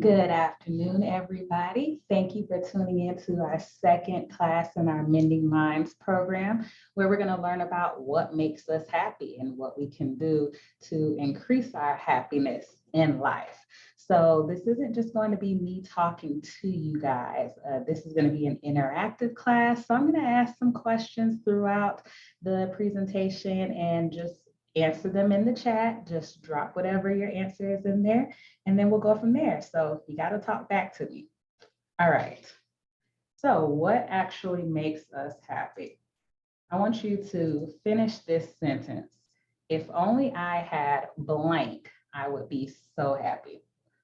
Good afternoon, everybody. Thank you for tuning in to our second class in our Mending Minds program, where we're going to learn about what makes us happy and what we can do to increase our happiness in life. So, this isn't just going to be me talking to you guys. This is going to be an interactive class. So, I'm going to ask some questions throughout the presentation and just answer them in the chat. Just drop whatever your answer is in there and then we'll go from there. So you got to talk back to me. All right. So, what actually makes us happy? I want you to finish this sentence. If only I had blank, I would be so happy.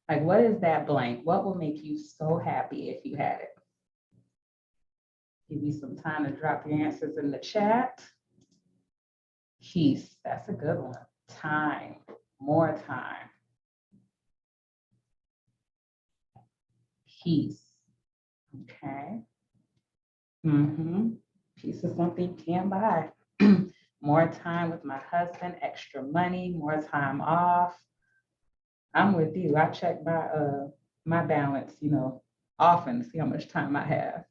Like, what is that blank? What will make you so happy if you had it? Give you some time to drop your answers in the chat. Peace. That's a good one. Time. More time. Peace. Okay. Peace is something you can't buy. More time with my husband, extra money, more time off. I'm with you. I check my balance, often to see how much time I have.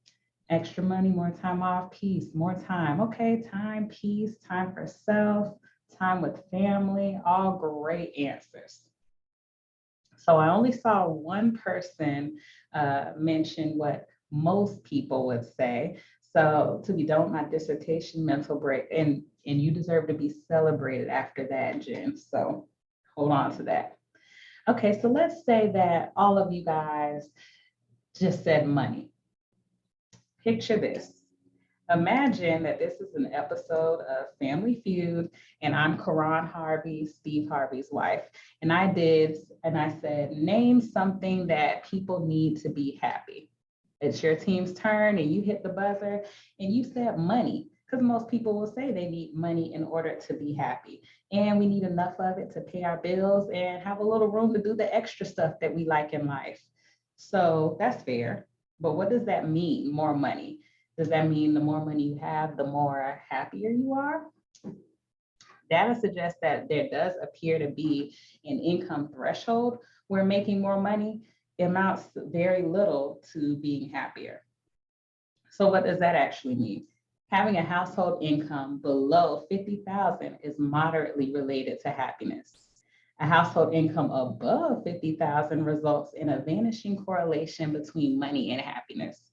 Extra money, more time off, peace, more time. Okay, time, peace, time for self, time with family, all great answers. So I only saw one person mention what most people would say. So to be done with my dissertation mental break, and you deserve to be celebrated after that, Jen. So hold on to that. Okay, so let's say that all of you guys just said money. Picture this. Imagine that this is an episode of Family Feud, and I'm Karan Harvey, Steve Harvey's wife. And I said, name something that people need to be happy. It's your team's turn, and you hit the buzzer, and you said money, because most people will say they need money in order to be happy. And we need enough of it to pay our bills and have a little room to do the extra stuff that we like in life. So that's fair. But what does that mean, more money? Does that mean the more money you have, the more happier you are? Data suggests that there does appear to be an income threshold where making more money amounts very little to being happier. So what does that actually mean? Having a household income below 50,000 is moderately related to happiness. A household income above 50,000 results in a vanishing correlation between money and happiness.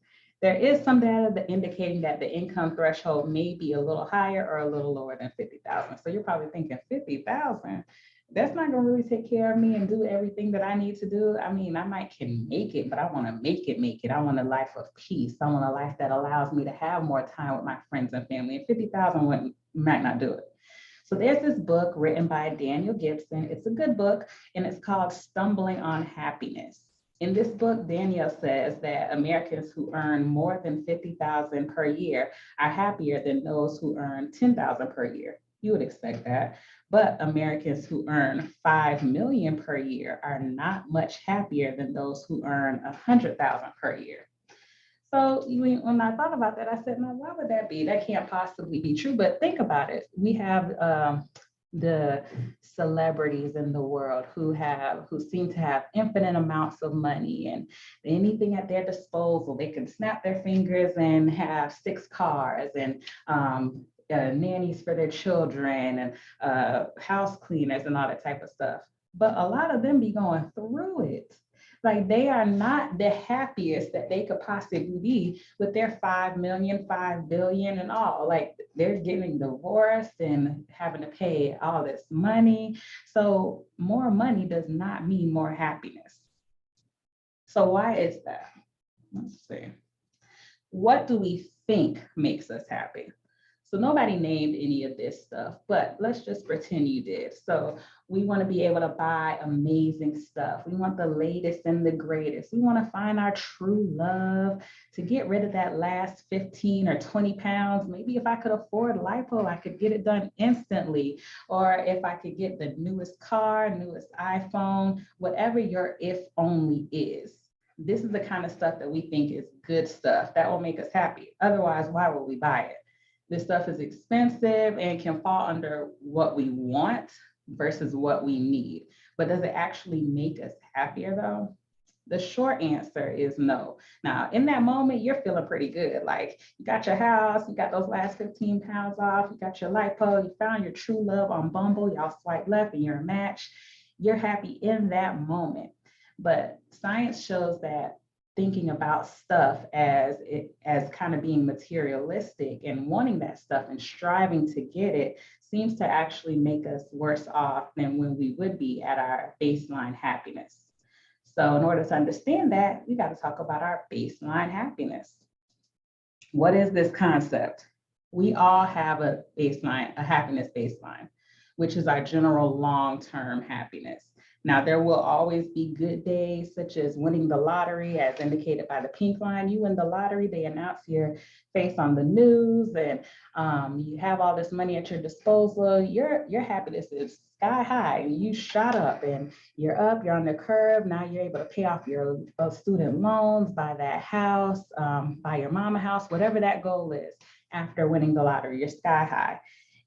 There is some data indicating that the income threshold may be a little higher or a little lower than 50,000. So you're probably thinking 50,000, that's not going to really take care of me and do everything that I need to do. I mean, I might can make it, but I want to make it. I want a life of peace. I want a life that allows me to have more time with my friends and family. And 50,000 might not do it. So there's this book written by Daniel Gibson. It's a good book, and it's called Stumbling on Happiness. In this book, Daniel says that Americans who earn more than 50,000 per year are happier than those who earn 10,000 per year. You would expect that. But Americans who earn 5 million per year are not much happier than those who earn 100,000 per year. So when I thought about that, I said, "No, why would that be? That can't possibly be true." But think about it. We have the celebrities in the world who seem to have infinite amounts of money and anything at their disposal. They can snap their fingers and have 6 cars and nannies for their children and house cleaners and all that type of stuff. But a lot of them be going through it. Like they are not the happiest that they could possibly be with their 5 million, 5 billion and all. Like they're getting divorced and having to pay all this money. So more money does not mean more happiness. So why is that? Let's see. What do we think makes us happy? So nobody named any of this stuff, but let's just pretend you did. So we want to be able to buy amazing stuff. We want the latest and the greatest. We want to find our true love, to get rid of that last 15 or 20 pounds. Maybe if I could afford lipo, I could get it done instantly. Or if I could get the newest car, newest iPhone, whatever your if only is. This is the kind of stuff that we think is good stuff that will make us happy. Otherwise, why would we buy it? This stuff is expensive and can fall under what we want versus what we need. But does it actually make us happier though? The short answer is no. Now, in that moment, you're feeling pretty good. Like you got your house, you got those last 15 pounds off, you got your lipo, you found your true love on Bumble, y'all swipe left and you're a match. You're happy in that moment. But science shows that thinking about stuff as kind of being materialistic and wanting that stuff and striving to get it seems to actually make us worse off than when we would be at our baseline happiness. So in order to understand that, we got to talk about our baseline happiness. What is this concept? We all have a baseline, a happiness baseline, which is our general long-term happiness. Now, there will always be good days, such as winning the lottery, as indicated by the pink line. You win the lottery, they announce your face on the news, and you have all this money at your disposal. Your happiness is sky high, and you shot up, and you're up, you're on the curve. Now you're able to pay off your student loans, buy that house, buy your mama house, whatever that goal is after winning the lottery, you're sky high.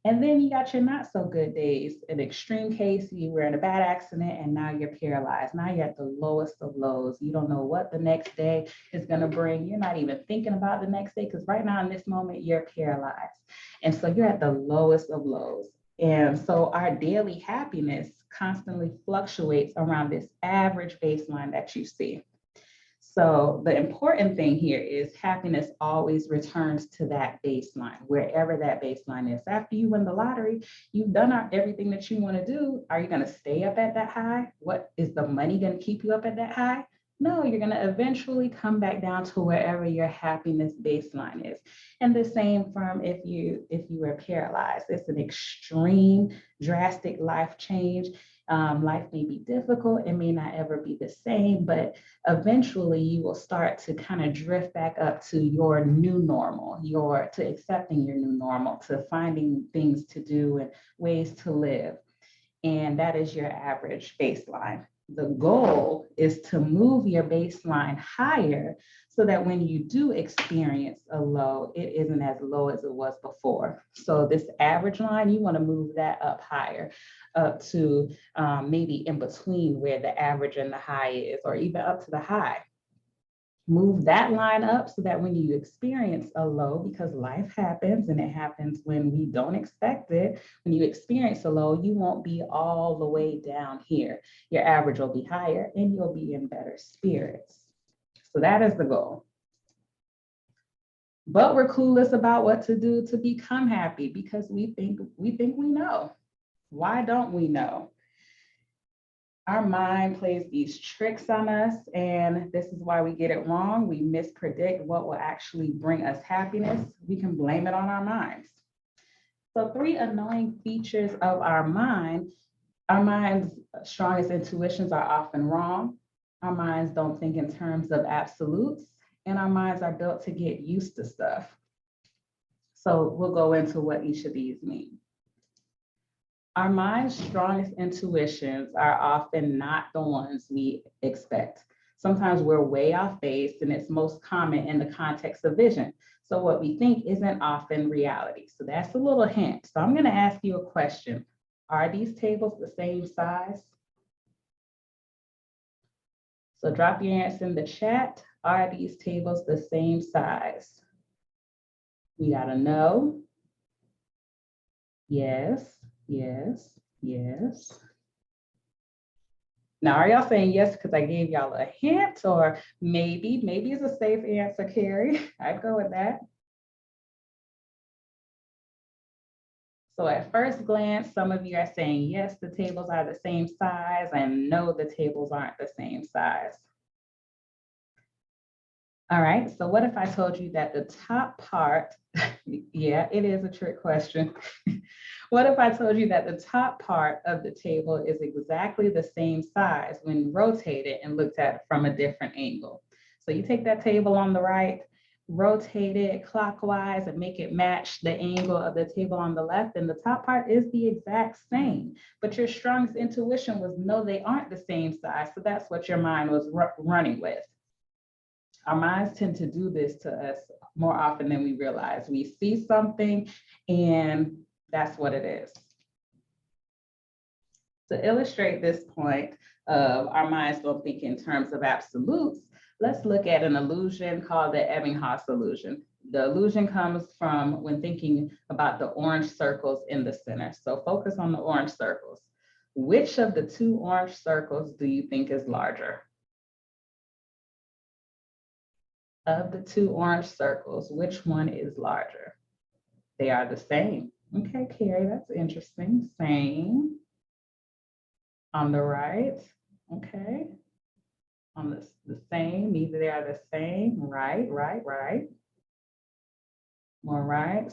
And then you got your not so good days. An extreme case, you were in a bad accident and now you're paralyzed. Now you're at the lowest of lows. You don't know what the next day is going to bring. You're not even thinking about the next day because right now in this moment, you're paralyzed. And so you're at the lowest of lows. And so our daily happiness constantly fluctuates around this average baseline that you see. So the important thing here is happiness always returns to that baseline, wherever that baseline is. After you win the lottery, you've done everything that you want to do. Are you going to stay up at that high? What is the money going to keep you up at that high? No, you're going to eventually come back down to wherever your happiness baseline is. And the same from if you were paralyzed. It's an extreme, drastic life change. Life may be difficult, it may not ever be the same, but eventually you will start to kind of drift back up to your new normal, to accepting your new normal, to finding things to do and ways to live. And that is your average baseline. The goal is to move your baseline higher so that when you do experience a low, it isn't as low as it was before. So this average line, you want to move that up higher, up to maybe in between where the average and the high is, or even up to the high. Move that line up so that when you experience a low, because life happens and it happens when we don't expect it, when you experience a low, you won't be all the way down here. Your average will be higher and you'll be in better spirits. So that is the goal. But we're clueless about what to do to become happy because we think we know. Why don't we know? Our mind plays these tricks on us, and this is why we get it wrong. We mispredict what will actually bring us happiness. We can blame it on our minds. So 3 annoying features of our mind's strongest intuitions are often wrong. Our minds don't think in terms of absolutes, and our minds are built to get used to stuff. So we'll go into what each of these mean. Our mind's strongest intuitions are often not the ones we expect. Sometimes we're way off base, and it's most common in the context of vision. So what we think isn't often reality. So that's a little hint. So I'm going to ask you a question. Are these tables the same size? So drop your answer in the chat. Are these tables the same size? We got to know. Yes. Yes, yes. Now, are y'all saying yes because I gave y'all a hint, or maybe is a safe answer, Carrie? I'd go with that. So at first glance, some of you are saying yes, the tables are the same size, and no, the tables aren't the same size. All right, so what if I told you that the top part, yeah, it is a trick question. What if I told you that the top part of the table is exactly the same size when rotated and looked at from a different angle? So you take that table on the right, rotate it clockwise and make it match the angle of the table on the left, and the top part is the exact same. But your strongest intuition was, no, they aren't the same size. So that's what your mind was running with. Our minds tend to do this to us more often than we realize. We see something and that's what it is. To illustrate this point of our minds don't think in terms of absolutes, let's look at an illusion called the Ebbinghaus illusion. The illusion comes from when thinking about the orange circles in the center. So focus on the orange circles. Which of the two orange circles do you think is larger? Of the two orange circles, which one is larger? They are the same. Okay, Carrie, that's interesting. Same. On the right, okay. On the same, either they are the same. Right, right, right. More right.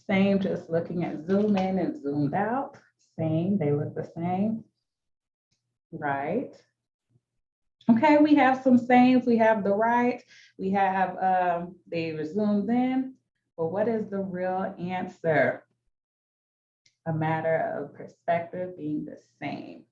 Same, just looking at zoom in and zoomed out. Same, they look the same. Right. Okay, we have some sames. We have the right. We have they were zoomed in. But what is the real answer? A matter of perspective being the same.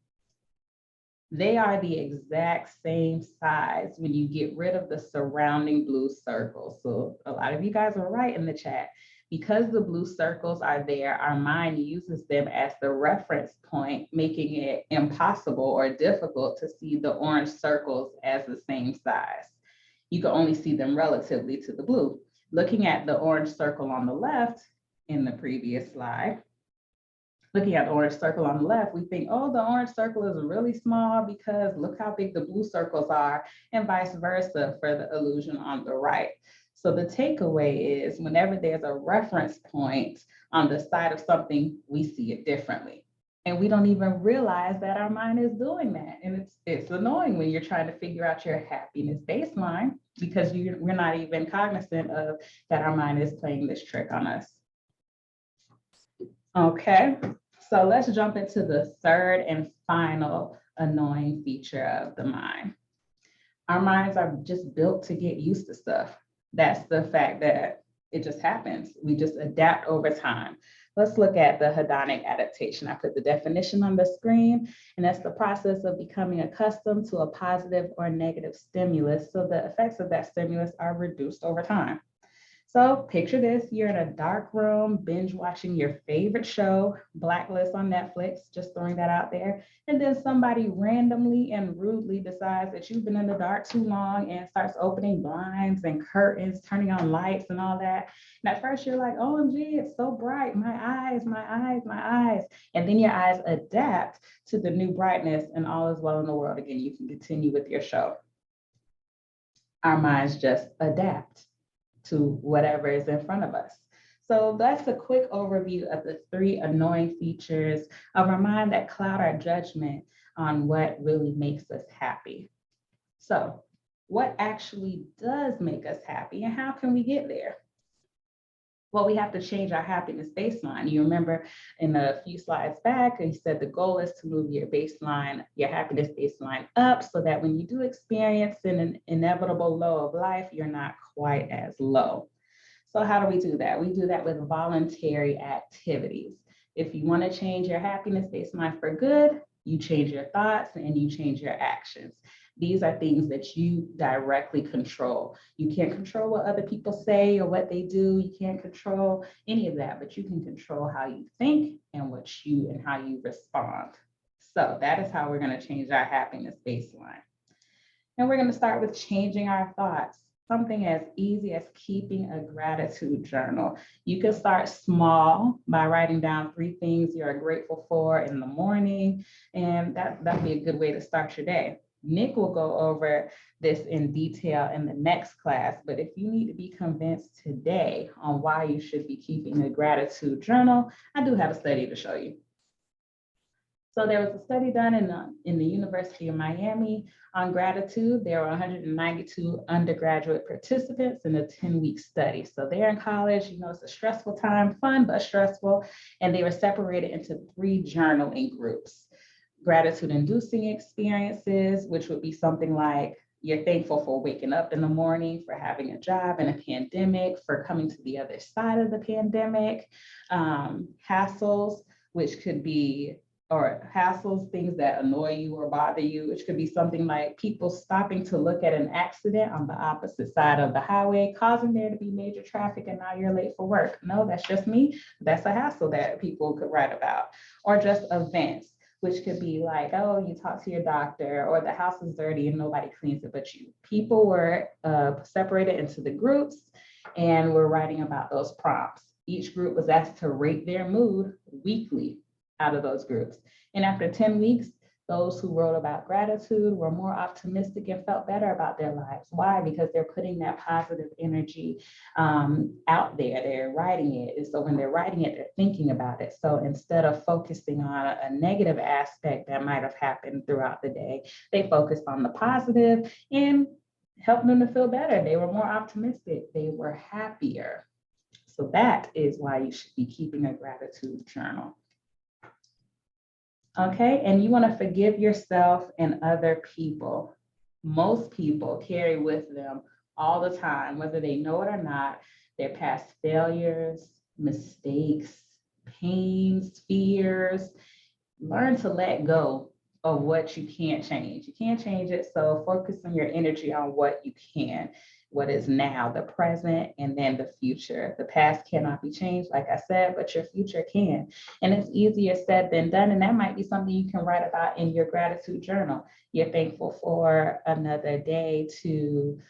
They are the exact same size when you get rid of the surrounding blue circles. So a lot of you guys are right in the chat. Because the blue circles are there, our mind uses them as the reference point, making it impossible or difficult to see the orange circles as the same size. You can only see them relatively to the blue. Looking at the orange circle on the left in the previous slide, looking at the orange circle on the left, we think, oh, the orange circle is really small because look how big the blue circles are, and vice versa for the illusion on the right. So the takeaway is whenever there's a reference point on the side of something, we see it differently. And we don't even realize that our mind is doing that. And it's annoying when you're trying to figure out your happiness baseline because we're not even cognizant of that our mind is playing this trick on us. Okay, so let's jump into the third and final annoying feature of the mind. Our minds are just built to get used to stuff. That's the fact that it just happens. We just adapt over time. Let's look at the hedonic adaptation. I put the definition on the screen, and that's the process of becoming accustomed to a positive or negative stimulus. So the effects of that stimulus are reduced over time. So picture this, you're in a dark room, binge watching your favorite show, Blacklist on Netflix, just throwing that out there. And then somebody randomly and rudely decides that you've been in the dark too long and starts opening blinds and curtains, turning on lights and all that. And at first you're like, OMG, it's so bright, my eyes, my eyes, my eyes. And then your eyes adapt to the new brightness and all is well in the world again. You can continue with your show. Our minds just adapt to whatever is in front of us. So that's a quick overview of the 3 annoying features of our mind that cloud our judgment on what really makes us happy. So what actually does make us happy and how can we get there? Well, we have to change our happiness baseline. You remember in a few slides back, I said the goal is to move your baseline, your happiness baseline up so that when you do experience an inevitable low of life, you're not quite as low. So how do we do that? We do that with voluntary activities. If you want to change your happiness baseline for good, you change your thoughts and you change your actions. These are things that you directly control. You can't control what other people say or what they do. You can't control any of that, but you can control how you think and how you respond. So that is how we're going to change our happiness baseline. And we're going to start with changing our thoughts. Something as easy as keeping a gratitude journal. You can start small by writing down 3 things you're grateful for in the morning, and that'd be a good way to start your day. Nick will go over this in detail in the next class, but if you need to be convinced today on why you should be keeping a gratitude journal, I do have a study to show you. So there was a study done in the University of Miami on gratitude. There were 192 undergraduate participants in a 10-week study. So they're in college, it's a stressful time, fun but stressful, and they were separated into 3 journaling groups. Gratitude-inducing experiences, which would be something like you're thankful for waking up in the morning, for having a job in a pandemic, for coming to the other side of the pandemic. Hassles, which could be things that annoy you or bother you, which could be something like people stopping to look at an accident on the opposite side of the highway, causing there to be major traffic and now you're late for work. No, that's just me. That's a hassle that people could write about. Or just events, which could be like, oh, you talk to your doctor, or the house is dirty and nobody cleans it but you. People were separated into the groups and were writing about those prompts. Each group was asked to rate their mood weekly out of those groups. And after 10 weeks, those who wrote about gratitude were more optimistic and felt better about their lives. Why? Because they're putting that positive energy out there. They're writing it. And so when they're writing it, they're thinking about it. So instead of focusing on a negative aspect that might have happened throughout the day, they focused on the positive and helped them to feel better. They were more optimistic. They were happier. So that is why you should be keeping a gratitude journal. Okay, and you want to forgive yourself and other people. Most people carry with them all the time, whether they know it or not, their past failures, mistakes, pains, fears. Learn to let go of what you can't change. You can't change it, so focus on your energy on what you can, what is now, the present, and then the future. The past cannot be changed, like I said, but your future can. And it's easier said than done. And that might be something you can write about in your gratitude journal. You're thankful for another day to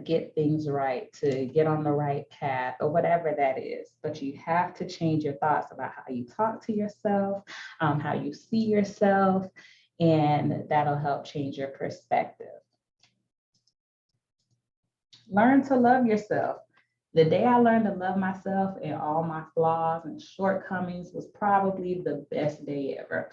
get things right, to get on the right path, or whatever that is. But you have to change your thoughts about how you talk to yourself, how you see yourself, and that'll help change your perspective. Learn to love yourself. The day I learned to love myself and all my flaws and shortcomings was probably the best day ever.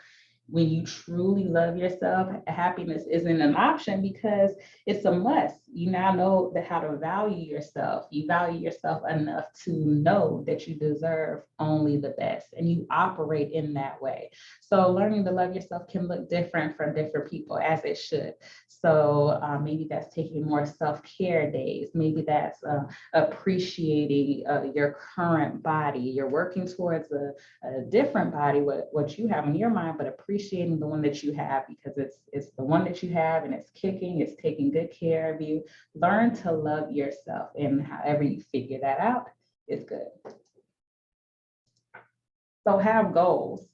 When you truly love yourself, happiness isn't an option because it's a must. You now know how to value yourself. You value yourself enough to know that you deserve only the best, and you operate in that way. So learning to love yourself can look different from different people, as it should. So maybe that's taking more self-care days. Maybe that's appreciating your current body. You're working towards a different body, what you have in your mind, but appreciating the one that you have, because it's the one that you have and it's kicking, it's taking good care of you. Learn to love yourself, and however you figure that out is good. So have goals.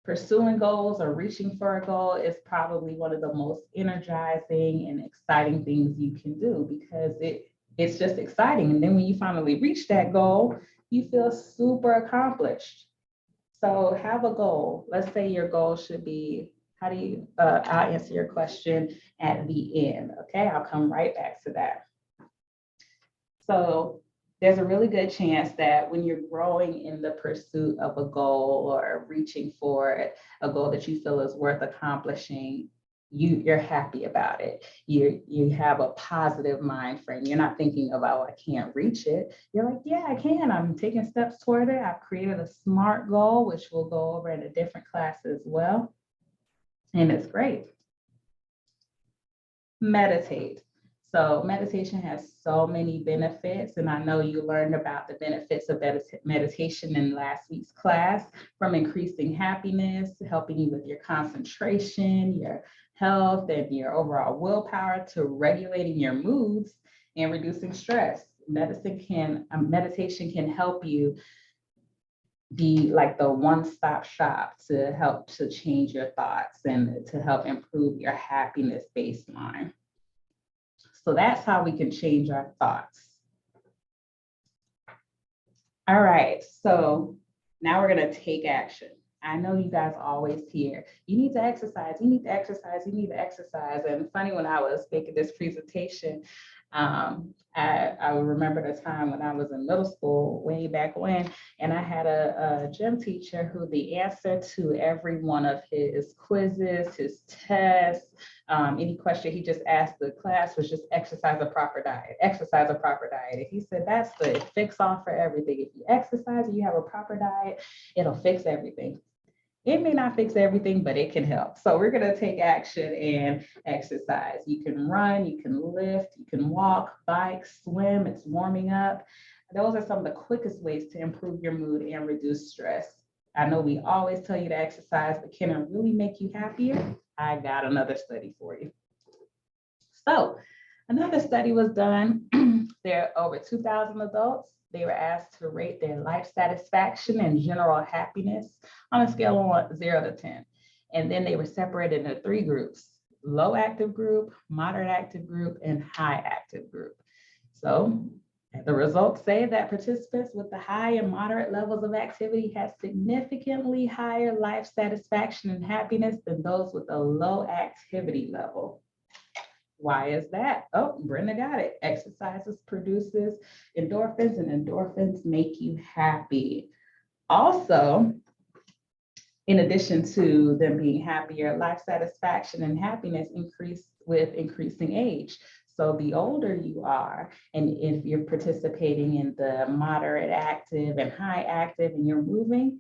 Pursuing goals or reaching for a goal is probably one of the most energizing and exciting things you can do, because it's just exciting. And then when you finally reach that goal, you feel super accomplished. So have a goal. Let's say your goal should be, how do you, I'll answer your question at the end. Okay, I'll come right back to that. So there's a really good chance that when you're growing in the pursuit of a goal or reaching for a goal that you feel is worth accomplishing, you're happy about it. You have a positive mind frame. You're not thinking about, oh, I can't reach it. You're like, yeah, I can. I'm taking steps toward it. I've created a SMART goal, which we'll go over in a different class as well. And it's great. Meditate. So meditation has so many benefits, and I know you learned about the benefits of meditation in last week's class, from increasing happiness, helping you with your concentration, your health, and your overall willpower, to regulating your moods and reducing stress. Meditation can help you be like the one-stop shop to help to change your thoughts and to help improve your happiness baseline. So that's how we can change our thoughts. All right, so now we're going to take action. I know you guys always hear, you need to exercise, you need to exercise, you need to exercise. And funny, when I was making this presentation, I remember the time when I was in middle school, way back when, and I had a gym teacher who the answer to every one of his quizzes, his tests, any question he just asked the class was just exercise a proper diet, exercise a proper diet. And he said, that's the fix all for everything. If you exercise and you have a proper diet, it'll fix everything. It may not fix everything, but it can help. So we're going to take action and exercise. You can run, you can lift, you can walk, bike, swim. It's warming up. Those are some of the quickest ways to improve your mood and reduce stress. I know we always tell you to exercise, but can it really make you happier? I got another study for you. So another study was done. There are over 2,000 adults. They were asked to rate their life satisfaction and general happiness on a scale of 0 to 10. And then they were separated into 3 groups: low active group, moderate active group, and high active group. So the results say that participants with the high and moderate levels of activity had significantly higher life satisfaction and happiness than those with a low activity level. Why is that? Oh, Brenda got it. Exercises produces endorphins, and endorphins make you happy. Also, in addition to them being happier, life satisfaction and happiness increase with increasing age. So the older you are, and if you're participating in the moderate active and high active and you're moving,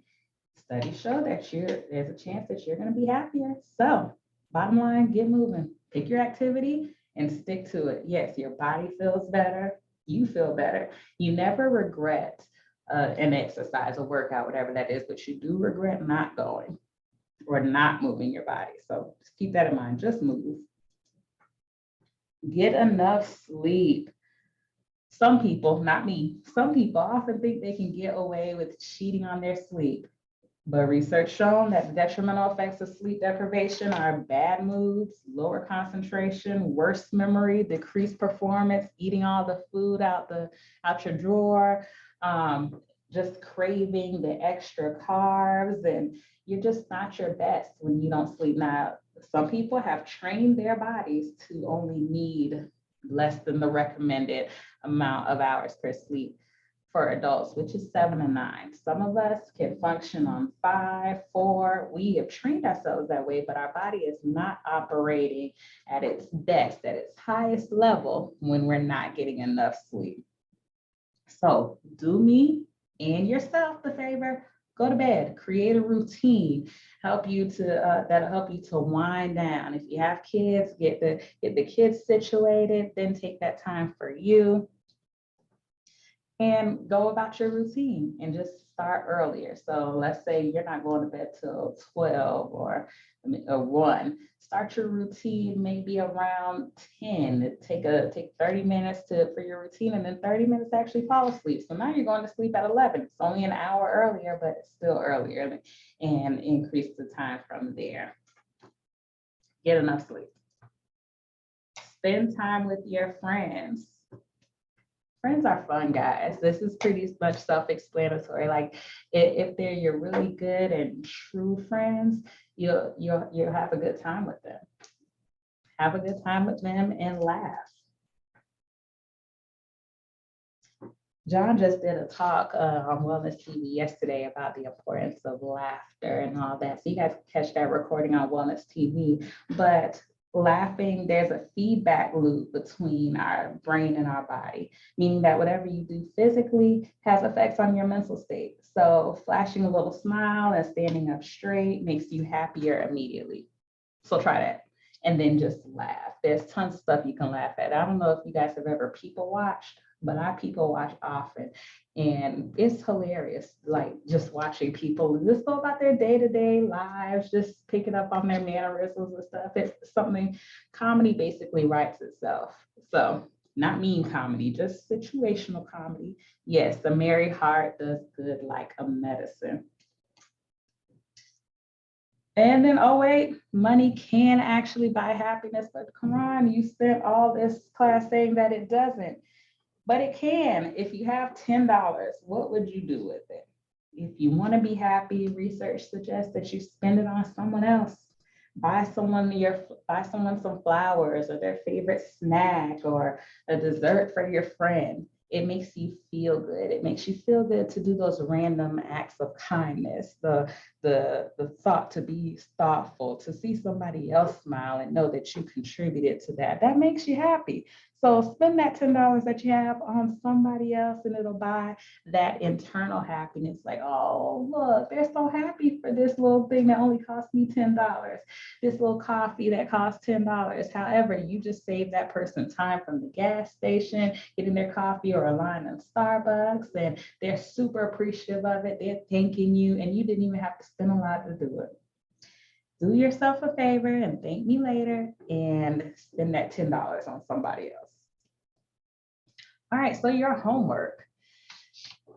studies show that there's a chance that you're going to be happier. So bottom line, get moving, pick your activity and stick to it. Yes, your body feels better, you feel better. You never regret an exercise, a workout, whatever that is, but you do regret not going or not moving your body. So just keep that in mind, just move. Get enough sleep. Some people, not me, some people often think they can get away with cheating on their sleep. But research shown that the detrimental effects of sleep deprivation are bad moods, lower concentration, worse memory, decreased performance, eating all the food out your drawer, just craving the extra carbs, and you're just not your best when you don't sleep. Now, some people have trained their bodies to only need less than the recommended amount of hours per sleep for adults, which is 7 to 9. Some of us can function on 5, 4. We have trained ourselves that way, but our body is not operating at its best, at its highest level when we're not getting enough sleep. So do me and yourself the favor, go to bed, create a routine, that'll help you to wind down. If you have kids, get the kids situated, then take that time for you and go about your routine and just start earlier. So let's say you're not going to bed till 12 or 1. Start your routine maybe around 10. Take 30 minutes for your routine, and then 30 minutes to actually fall asleep. So now you're going to sleep at 11. It's only an hour earlier, but it's still earlier, and increase the time from there. Get enough sleep. Spend time with your friends. Friends are fun, guys. This is pretty much self-explanatory. Like if they're your really good and true friends, you'll have a good time with them. Have a good time with them and laugh. John just did a talk on Wellness TV yesterday about the importance of laughter and all that. So you guys can catch that recording on Wellness TV. But laughing, there's a feedback loop between our brain and our body, meaning that whatever you do physically has effects on your mental state. So flashing a little smile and standing up straight makes you happier immediately. So try that. And then just laugh. There's tons of stuff you can laugh at. I don't know if you guys have ever people watched, but I people watch often. And it's hilarious, like just watching people just go about their day-to-day lives, just picking up on their mannerisms and stuff. It's something, comedy basically writes itself. So not mean comedy, just situational comedy. Yes, the merry heart does good like a medicine. And then, oh wait, money can actually buy happiness, but come on, you spent all this class saying that it doesn't. But it can. If you have $10, what would you do with it? If you want to be happy, research suggests that you spend it on someone else. Buy someone some flowers or their favorite snack or a dessert for your friend. It makes you feel good. It makes you feel good to do those random acts of kindness, the thought to be thoughtful, to see somebody else smile and know that you contributed to that. That makes you happy. So spend that $10 that you have on somebody else, and it'll buy that internal happiness. Like, oh, look, they're so happy for this little thing that only cost me $10. This little coffee that costs $10. However, you just saved that person time from the gas station, getting their coffee or a line in Starbucks, and they're super appreciative of it. They're thanking you, and you didn't even have to spend a lot to do it. Do yourself a favor and thank me later and spend that $10 on somebody else. All right, so your homework.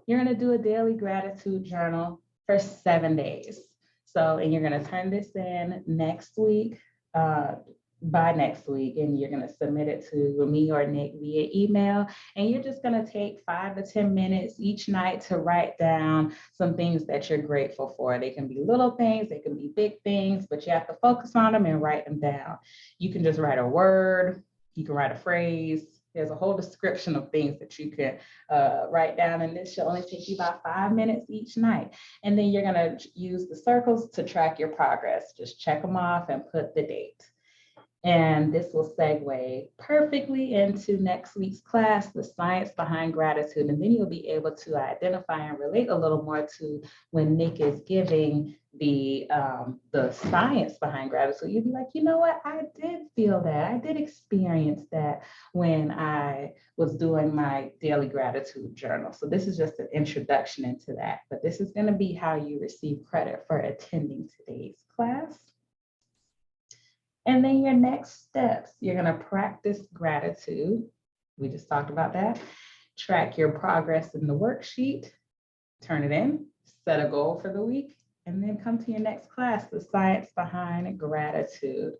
You're going to do a daily gratitude journal for 7 days. So, and you're going to turn this in next week, by next week, and you're going to submit it to me or Nick via email. And you're just going to take 5 to 10 minutes each night to write down some things that you're grateful for. They can be little things, they can be big things, but you have to focus on them and write them down. You can just write a word, you can write a phrase. There's a whole description of things that you can write down, and this should only take you about 5 minutes each night. And then you're going to use the circles to track your progress. Just check them off and put the date. And this will segue perfectly into next week's class, the science behind gratitude. And then you'll be able to identify and relate a little more to when Nick is giving the science behind gratitude. You'll be like, you know what? I did feel that. I did experience that when I was doing my daily gratitude journal. So this is just an introduction into that. But this is going to be how you receive credit for attending today's class. And then your next steps, you're going to practice gratitude. We just talked about that. Track your progress in the worksheet, turn it in, set a goal for the week, and then come to your next class, the science behind gratitude.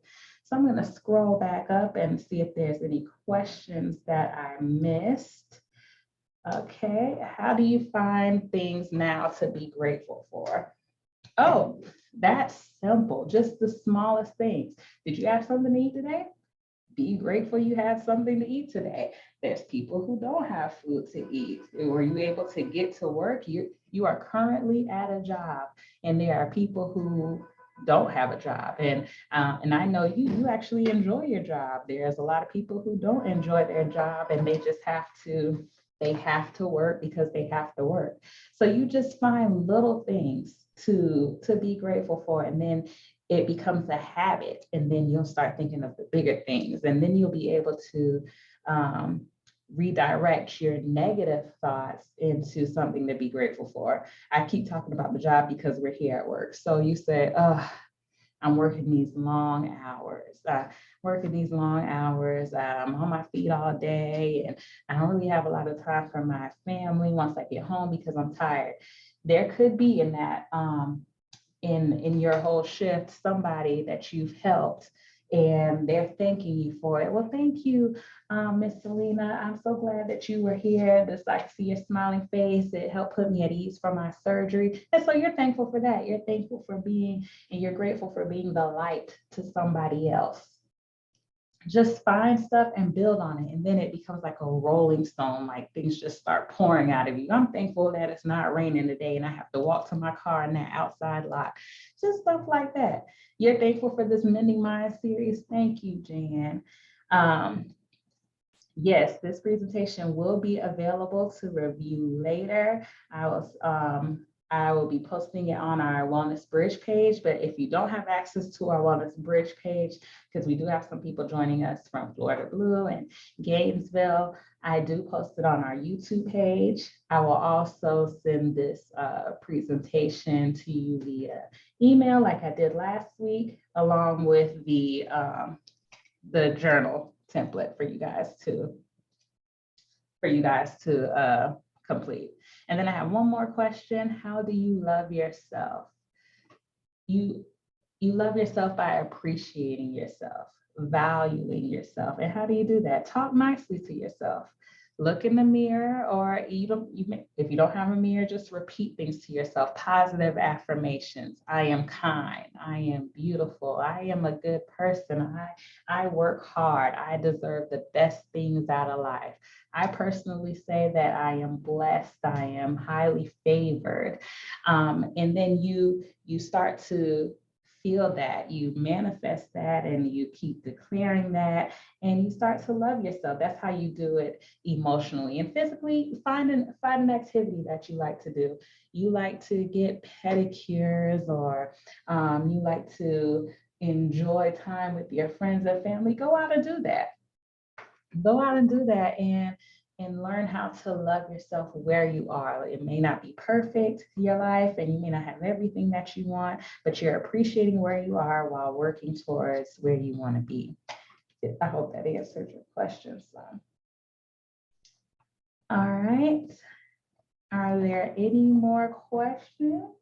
So I'm going to scroll back up and see if there's any questions that I missed. Okay, how do you find things now to be grateful for? Oh, that's simple. Just the smallest things. Did you have something to eat today? Be grateful you had something to eat today. There's people who don't have food to eat. Were you able to get to work? You are currently at a job, and there are people who don't have a job. And I know you actually enjoy your job. There's a lot of people who don't enjoy their job, and they just have to work because they have to work. So you just find little things to be grateful for, and then it becomes a habit, and then you'll start thinking of the bigger things, and then you'll be able to redirect your negative thoughts into something to be grateful for. I keep talking about the job because we're here at work. So you say, oh, I'm working these long hours. I'm on my feet all day, and I don't really have a lot of time for my family once I get home because I'm tired. There could be in that, in your whole shift, somebody that you've helped and they're thanking you for it. Well, thank you, Miss Selena. I'm so glad that you were here. I see your smiling face. It helped put me at ease for my surgery. And so you're thankful for that. You're thankful for being, and you're grateful for being the light to somebody else. Just find stuff and build on it. And then it becomes like a rolling stone, like things just start pouring out of you. I'm thankful that it's not raining today and I have to walk to my car in that outside lot. Just stuff like that. You're thankful for this Mending Minds series. Thank you, Jan. Yes, this presentation will be available to review later. I will be posting it on our Wellness Bridge page, but if you don't have access to our Wellness Bridge page, because we do have some people joining us from Florida Blue and Gainesville, I do post it on our YouTube page. I will also send this presentation to you via email like I did last week, along with the journal template for you guys to complete. And then I have one more question. How do you love yourself? You love yourself by appreciating yourself, valuing yourself. And how do you do that? Talk nicely to yourself. Look in the mirror, or if you don't have a mirror, just repeat things to yourself. Positive affirmations. I am kind. I am beautiful. I am a good person. I work hard. I deserve the best things out of life. I personally say that I am blessed. I am highly favored. And then you start to feel that, you manifest that, and you keep declaring that, and you start to love yourself. That's how you do it emotionally. And physically, find an activity that you like to do. You like to get pedicures, or you like to enjoy time with your friends and family. Go out and do that. And learn how to love yourself where you are. It may not be perfect, your life, and you may not have everything that you want, but you're appreciating where you are while working towards where you want to be. I hope that answered your question, son. All right. Are there any more questions?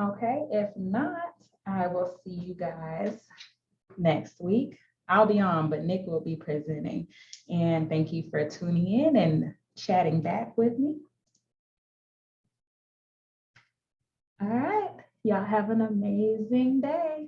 Okay, if not, I will see you guys next week. I'll be on, but Nick will be presenting. And thank you for tuning in and chatting back with me. All right, y'all have an amazing day.